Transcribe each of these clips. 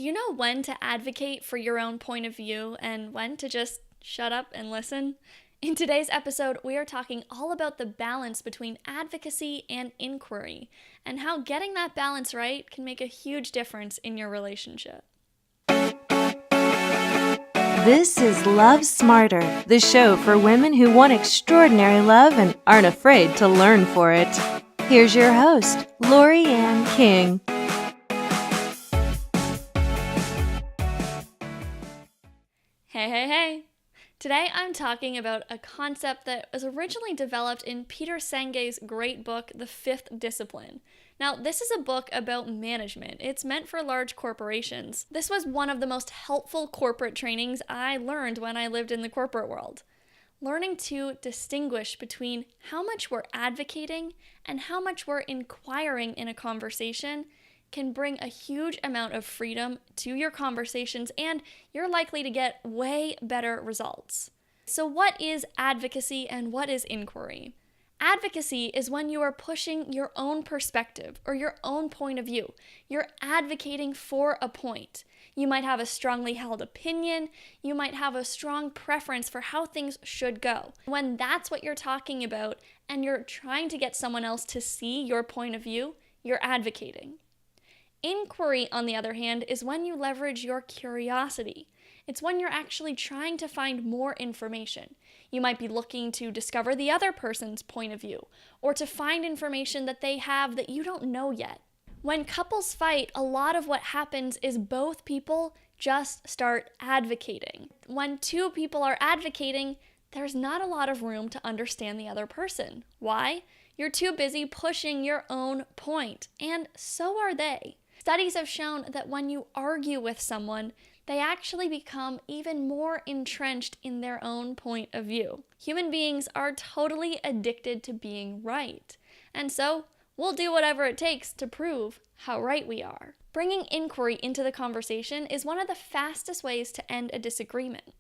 Do you know when to advocate for your own point of view and when to just shut up and listen? In today's episode, we are talking all about the balance between advocacy and inquiry, and how getting that balance right can make a huge difference in your relationship. This is Love Smarter, the show for women who want extraordinary love and aren't afraid to learn for it. Here's your host, Laurie-Anne King. Hey. Today I'm talking about a concept that was originally developed in Peter Senge's great book, The Fifth Discipline. Now, this is a book about management. It's meant for large corporations. This was one of the most helpful corporate trainings I learned when I lived in the corporate world. Learning to distinguish between how much we're advocating and how much we're inquiring in a conversation can bring a huge amount of freedom to your conversations, and you're likely to get way better results. So what is advocacy and what is inquiry? Advocacy is when you are pushing your own perspective or your own point of view. You're advocating for a point. You might have a strongly held opinion. You might have a strong preference for how things should go. When that's what you're talking about and you're trying to get someone else to see your point of view, you're advocating. Inquiry, on the other hand, is when you leverage your curiosity. It's when you're actually trying to find more information. You might be looking to discover the other person's point of view, or to find information that they have that you don't know yet. When couples fight, a lot of what happens is both people just start advocating. When two people are advocating, there's not a lot of room to understand the other person. Why? You're too busy pushing your own point, and so are they. Studies have shown that when you argue with someone, they actually become even more entrenched in their own point of view. Human beings are totally addicted to being right, and so we'll do whatever it takes to prove how right we are. Bringing inquiry into the conversation is one of the fastest ways to end a disagreement.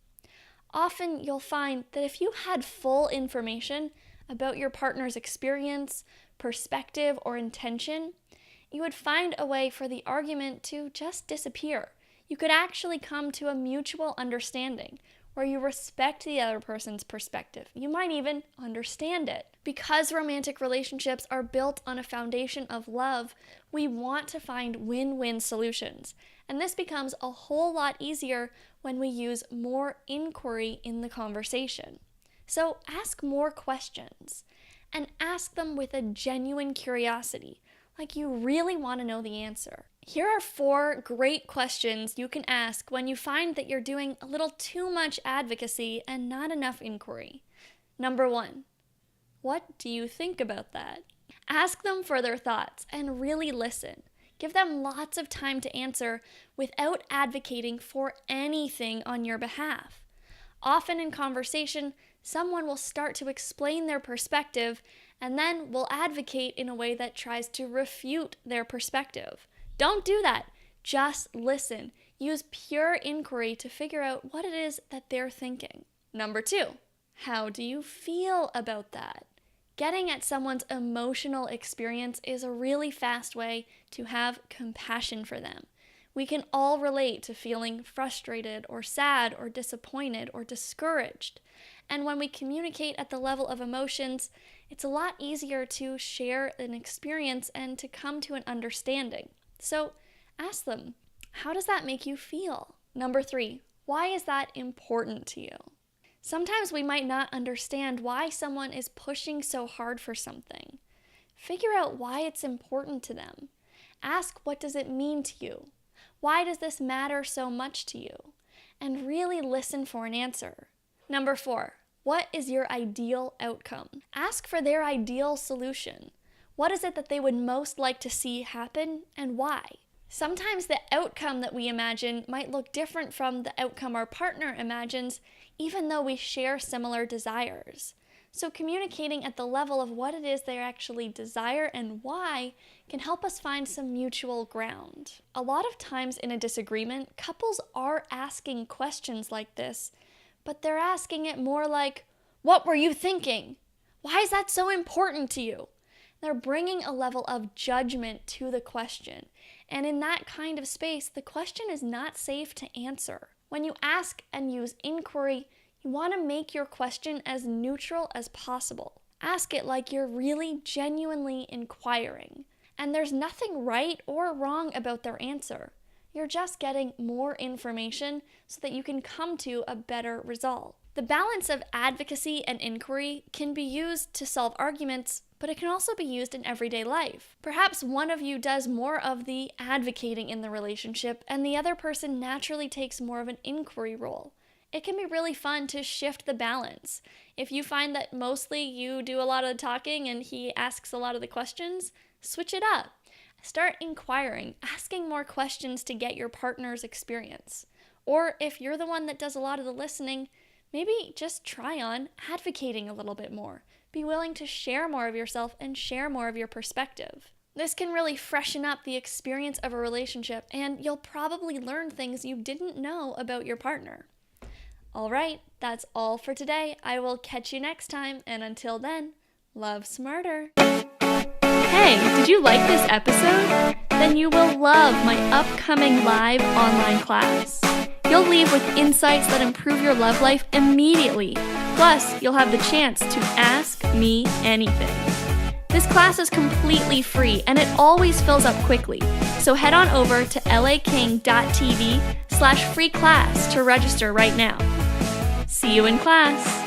Often you'll find that if you had full information about your partner's experience, perspective, or intention, you would find a way for the argument to just disappear. You could actually come to a mutual understanding where you respect the other person's perspective. You might even understand it. Because romantic relationships are built on a foundation of love, we want to find win-win solutions. And this becomes a whole lot easier when we use more inquiry in the conversation. So ask more questions and ask them with a genuine curiosity, like you really want to know the answer. Here are 4 great questions you can ask when you find that you're doing a little too much advocacy and not enough inquiry. Number 1, what do you think about that? Ask them for their thoughts and really listen. Give them lots of time to answer without advocating for anything on your behalf. Often in conversation, someone will start to explain their perspective and then will advocate in a way that tries to refute their perspective. Don't do that. Just listen. Use pure inquiry to figure out what it is that they're thinking. Number 2, how do you feel about that? Getting at someone's emotional experience is a really fast way to have compassion for them. We can all relate to feeling frustrated or sad or disappointed or discouraged. And when we communicate at the level of emotions, it's a lot easier to share an experience and to come to an understanding. So ask them, how does that make you feel? Number 3, why is that important to you? Sometimes we might not understand why someone is pushing so hard for something. Figure out why it's important to them. Ask, what does it mean to you? Why does this matter so much to you? And really listen for an answer. Number 4, what is your ideal outcome? Ask for their ideal solution. What is it that they would most like to see happen and why? Sometimes the outcome that we imagine might look different from the outcome our partner imagines, even though we share similar desires. So communicating at the level of what it is they actually desire and why can help us find some mutual ground. A lot of times in a disagreement, couples are asking questions like this, but they're asking it more like, what were you thinking? Why is that so important to you? They're bringing a level of judgment to the question. And in that kind of space, the question is not safe to answer. When you ask and use inquiry, you want to make your question as neutral as possible. Ask it like you're really genuinely inquiring. And there's nothing right or wrong about their answer. You're just getting more information so that you can come to a better result. The balance of advocacy and inquiry can be used to solve arguments, but it can also be used in everyday life. Perhaps one of you does more of the advocating in the relationship, and the other person naturally takes more of an inquiry role. It can be really fun to shift the balance. If you find that mostly you do a lot of the talking and he asks a lot of the questions, switch it up. Start inquiring, asking more questions to get your partner's experience. Or if you're the one that does a lot of the listening, maybe just try on advocating a little bit more. Be willing to share more of yourself and share more of your perspective. This can really freshen up the experience of a relationship, and you'll probably learn things you didn't know about your partner. All right, that's all for today. I will catch you next time, and until then, love smarter. Hey, did you like this episode? Then you will love my upcoming live online class. You'll leave with insights that improve your love life immediately. Plus, you'll have the chance to ask me anything. This class is completely free and it always fills up quickly. So head on over to laking.tv/free class to register right now. See you in class.